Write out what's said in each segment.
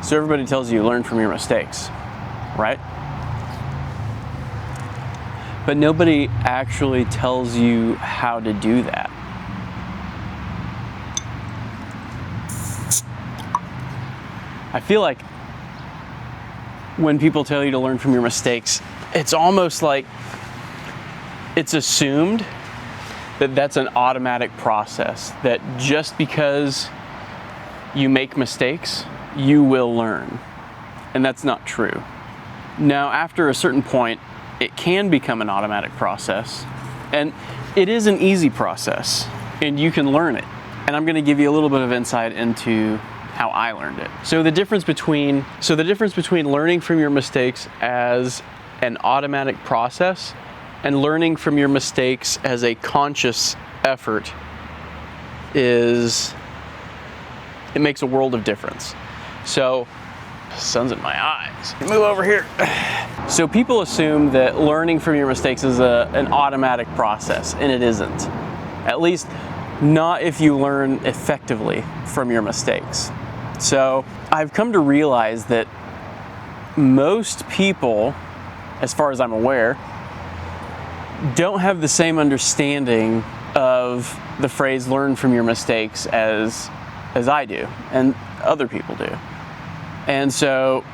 So everybody tells you learn from your mistakes, right? But nobody actually tells you how to do that. I feel like when people tell you to learn from your mistakes, it's almost like it's assumed that that's an automatic process, that just because you make mistakes, you will learn. And that's not true. Now, after a certain point, it can become an automatic process, and it is an easy process, and you can learn it. And I'm gonna give you a little bit of insight into how I learned it. So the difference between learning from your mistakes as an automatic process and learning from your mistakes as a conscious effort is, it makes a world of difference. So, sun's in my eyes. Move over here. So people assume that learning from your mistakes is an automatic process, and it isn't. At least not if you learn effectively from your mistakes. So I've come to realize that most people, as far as I'm aware, don't have the same understanding of the phrase learn from your mistakes as I do, and other people do. And so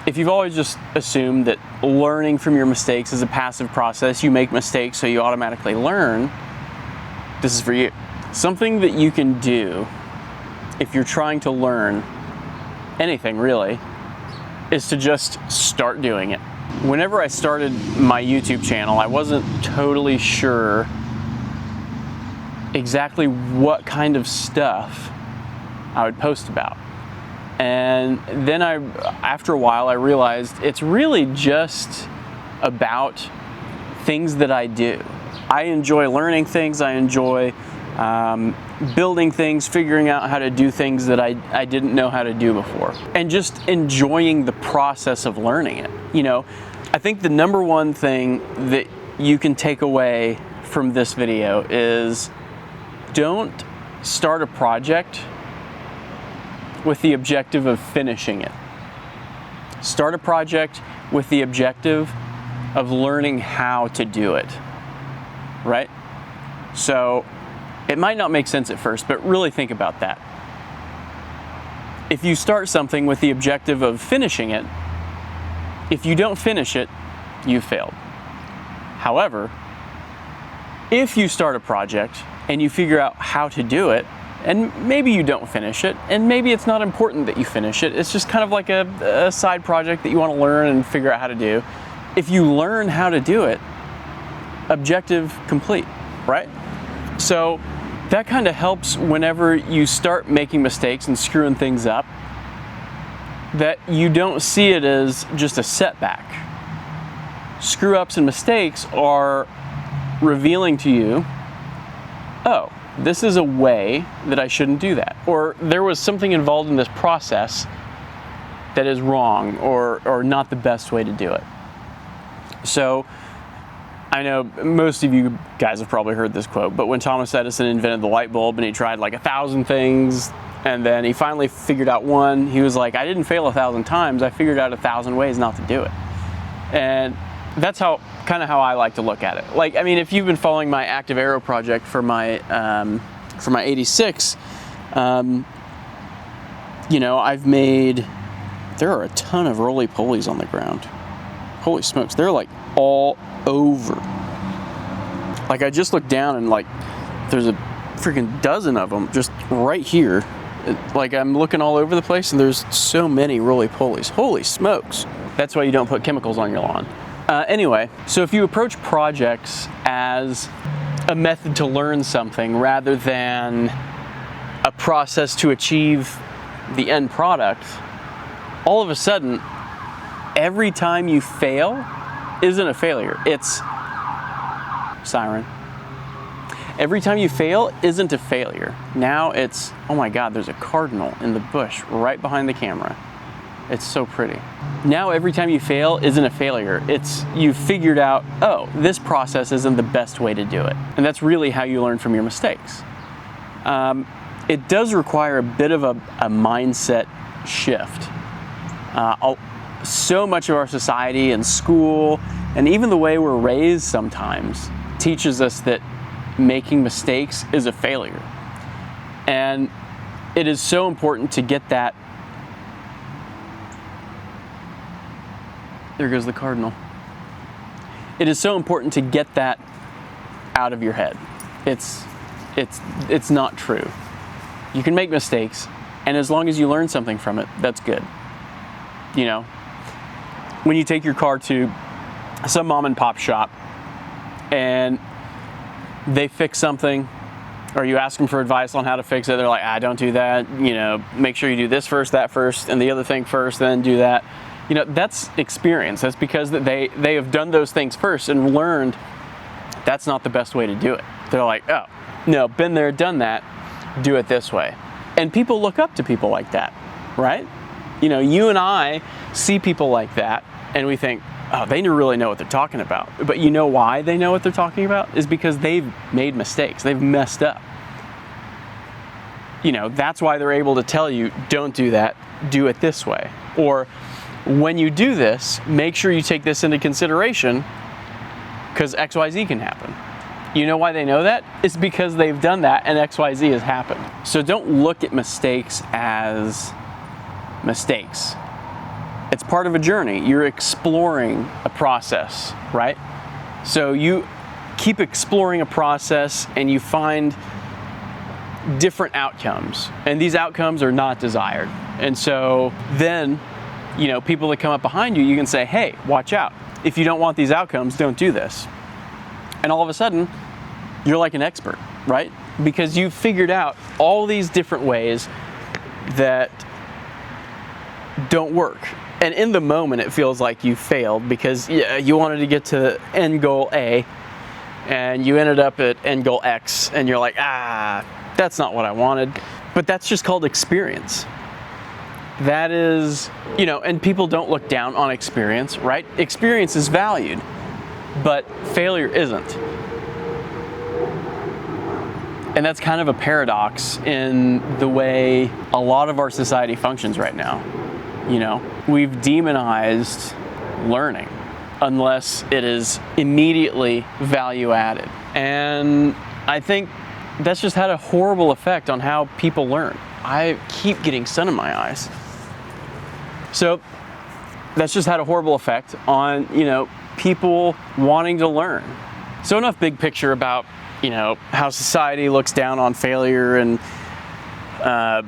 if you've always just assumed that learning from your mistakes is a passive process, you make mistakes so you automatically learn, this is for you. Something that you can do if you're trying to learn anything really is to just start doing it. Whenever I started my YouTube channel, I wasn't totally sure exactly what kind of stuff I would post about. And then after a while, I realized it's really just about things that I do. I enjoy learning things. I enjoy building things, figuring out how to do things that I didn't know how to do before, and just enjoying the process of learning it. You know, I think the number one thing that you can take away from this video is don't start a project with the objective of finishing it. Start a project with the objective of learning how to do it, right? So it might not make sense at first, but really think about that. If you start something with the objective of finishing it, if you don't finish it, you failed. However, if you start a project and you figure out how to do it, and maybe you don't finish it, and maybe it's not important that you finish it, it's just kind of like a side project that you want to learn and figure out how to do. If you learn how to do it, objective complete, right? So that kind of helps whenever you start making mistakes and screwing things up, that you don't see it as just a setback. Screw-ups and mistakes are revealing to you, oh, this is a way that I shouldn't do that. Or there was something involved in this process that is wrong or not the best way to do it. So I know most of you guys have probably heard this quote, but when Thomas Edison invented the light bulb and he tried like 1,000 things and then he finally figured out one, he was like, I didn't fail 1,000 times, I figured out 1,000 ways not to do it. And that's kind of how I like to look at it. Like, I mean, if you've been following my Active Aero project for my 86, you know, there are a ton of roly-polies on the ground. Holy smokes, they're like all over. Like, I just looked down and like, there's a freaking dozen of them just right here. Like, I'm looking all over the place and there's so many roly-polies. Holy smokes. That's why you don't put chemicals on your lawn. Anyway, so if you approach projects as a method to learn something rather than a process to achieve the end product, all of a sudden, every time you fail isn't a failure. It's siren. Every time you fail isn't a failure. Now it's, oh my God, there's a cardinal in the bush right behind the camera. It's so pretty. Now every time you fail isn't a failure. It's you've figured out, oh, this process isn't the best way to do it. And that's really how you learn from your mistakes. It does require a bit of a mindset shift. So much of our society and school, and even the way we're raised sometimes, teaches us that making mistakes is a failure. And it is so important to get that. There goes the cardinal. It is so important to get that out of your head. It's not true. You can make mistakes, and as long as you learn something from it, that's good. You know, when you take your car to some mom and pop shop and they fix something, or you ask them for advice on how to fix it, they're like, don't do that. You know, make sure you do this first, that first, and the other thing first, then do that. You know, that's experience. That's because they have done those things first and learned that's not the best way to do it. They're like, oh, no, been there, done that, do it this way. And people look up to people like that, right? You know, you and I see people like that and we think, oh, they really know what they're talking about. But you know why they know what they're talking about? Is because they've made mistakes. They've messed up. You know, that's why they're able to tell you, don't do that, do it this way. Or when you do this, make sure you take this into consideration because XYZ can happen. You know why they know that? It's because they've done that and XYZ has happened. So don't look at mistakes as mistakes. It's part of a journey. You're exploring a process, right? So you keep exploring a process and you find different outcomes, and these outcomes are not desired. And so then, you know, people that come up behind you, you can say, hey, watch out. If you don't want these outcomes, don't do this. And all of a sudden, you're like an expert, right? Because you've figured out all these different ways that don't work. And in the moment, it feels like you failed because you wanted to get to end goal A and you ended up at end goal X and you're like, that's not what I wanted. But that's just called experience. That is, you know, and people don't look down on experience, right? Experience is valued, but failure isn't. And that's kind of a paradox in the way a lot of our society functions right now. You know, we've demonized learning unless it is immediately value added. And I think that's just had a horrible effect on how people learn. I keep getting sun in my eyes. So that's just had a horrible effect on, you know, people wanting to learn. So enough big picture about, you know, how society looks down on failure and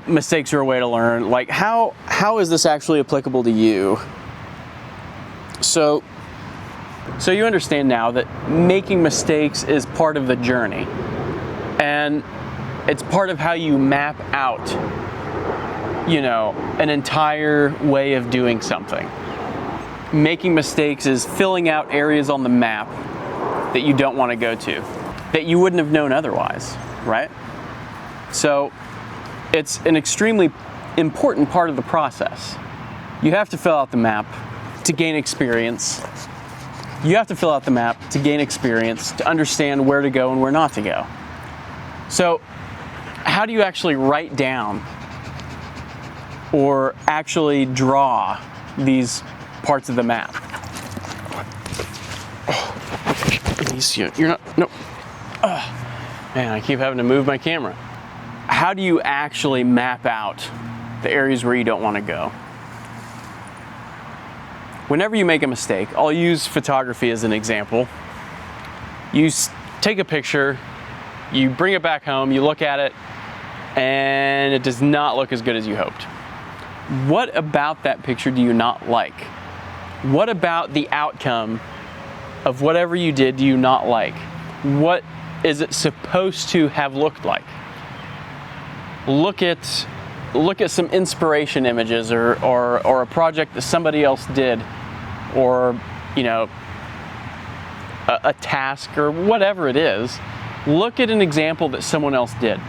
mistakes are a way to learn. Like, how is this actually applicable to you? So you understand now that making mistakes is part of the journey, and it's part of how you map out, you know, an entire way of doing something. Making mistakes is filling out areas on the map that you don't want to go to, that you wouldn't have known otherwise, right? So it's an extremely important part of the process. You have to fill out the map to gain experience. You have to fill out the map to gain experience, to understand where to go and where not to go. So how do you actually write down or actually draw these parts of the map? You're not, no. Man, I keep having to move my camera. How do you actually map out the areas where you don't want to go? Whenever you make a mistake, I'll use photography as an example. You take a picture, you bring it back home, you look at it, and it does not look as good as you hoped. What about that picture do you not like? What about the outcome of whatever you did do you not like? What is it supposed to have looked like? Look at some inspiration images or a project that somebody else did, or, you know, a task or whatever it is. Look at an example that someone else did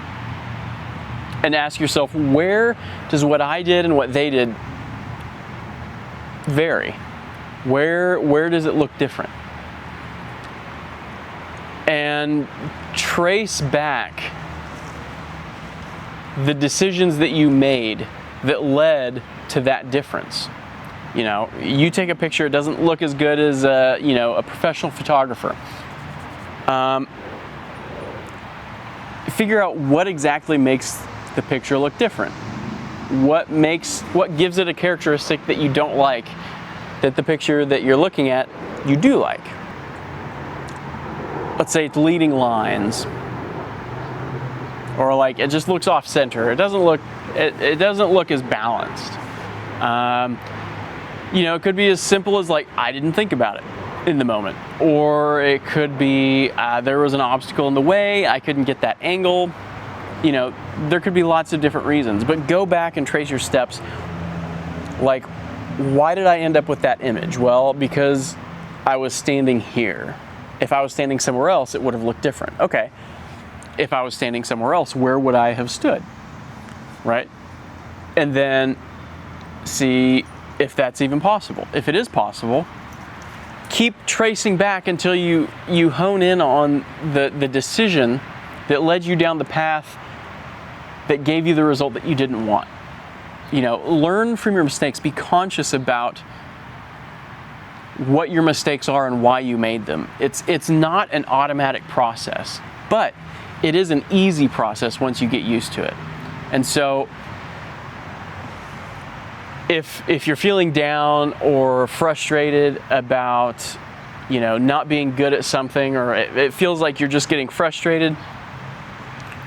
and ask yourself, where does what I did and what they did vary? Where does it look different? And trace back the decisions that you made that led to that difference. You know, you take a picture, it doesn't look as good as a professional photographer. Figure out what exactly makes the picture look different. What gives it a characteristic that you don't like, that the picture that you're looking at you do like. Let's say it's leading lines, or like it just looks off center. It doesn't look as balanced. It could be as simple as like, I didn't think about it in the moment, or it could be there was an obstacle in the way, I couldn't get that angle. There could be lots of different reasons, but go back and trace your steps. Like, why did I end up with that image? Well, because I was standing here. If I was standing somewhere else, it would have looked different. Okay. If I was standing somewhere else, where would I have stood? Right? And then see if that's even possible. If it is possible, keep tracing back until you hone in on the decision that led you down the path that gave you the result that you didn't want. Learn from your mistakes. Be conscious about what your mistakes are and why you made them. It's not an automatic process, but it is an easy process once you get used to it. And so if you're feeling down or frustrated about not being good at something, or it feels like you're just getting frustrated,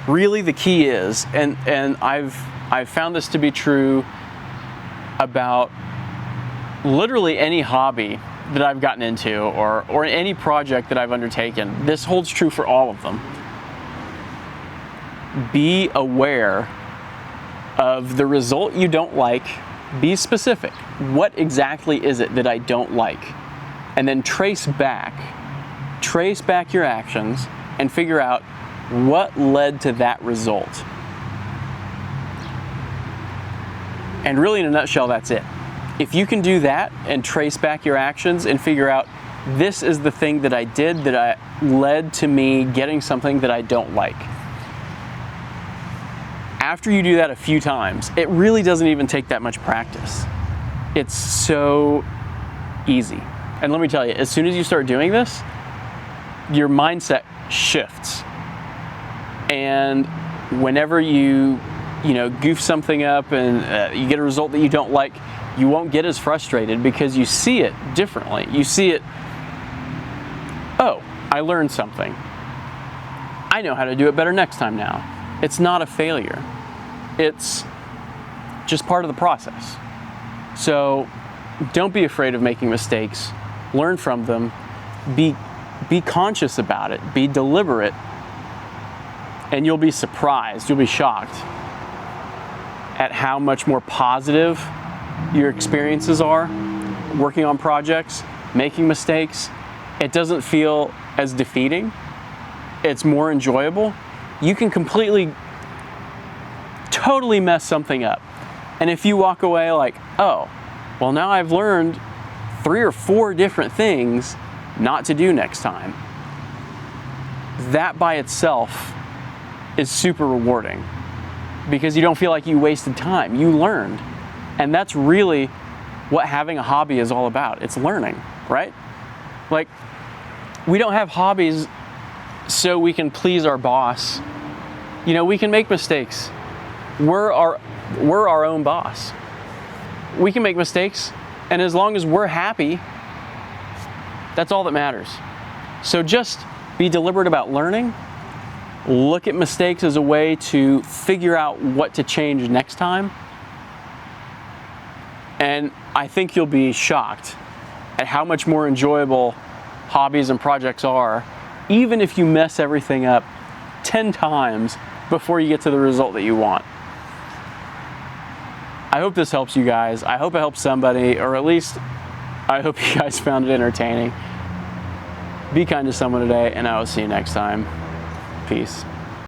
really the key is, and I've found this to be true about literally any hobby that I've gotten into, or any project that I've undertaken. This holds true for all of them. Be aware of the result you don't like. Be specific. What exactly is it that I don't like? And then trace back your actions and figure out what led to that result. And really, in a nutshell, that's it. If you can do that and trace back your actions and figure out, this is the thing that I did that led to me getting something that I don't like. After you do that a few times, it really doesn't even take that much practice. It's so easy. And let me tell you, as soon as you start doing this, your mindset shifts. And whenever you goof something up and you get a result that you don't like, you won't get as frustrated because you see it differently. You see it, oh, I learned something. I know how to do it better next time now. It's not a failure. It's just part of the process. So don't be afraid of making mistakes. Learn from them. Be conscious about it. Be deliberate. And you'll be surprised. You'll be shocked at how much more positive your experiences are working on projects, making mistakes. It doesn't feel as defeating. It's more enjoyable. You can totally mess something up. And if you walk away like, oh, well, now I've learned 3 or 4 different things not to do next time, that by itself is super rewarding, because you don't feel like you wasted time. You learned. And that's really what having a hobby is all about. It's learning, right? Like, we don't have hobbies so we can please our boss. We can make mistakes. We're our own boss. We can make mistakes, and as long as we're happy, that's all that matters. So just be deliberate about learning. Look at mistakes as a way to figure out what to change next time. And I think you'll be shocked at how much more enjoyable hobbies and projects are, even if you mess everything up 10 times before you get to the result that you want. I hope this helps you guys. I hope it helps somebody, or at least I hope you guys found it entertaining. Be kind to someone today, and I will see you next time. Peace.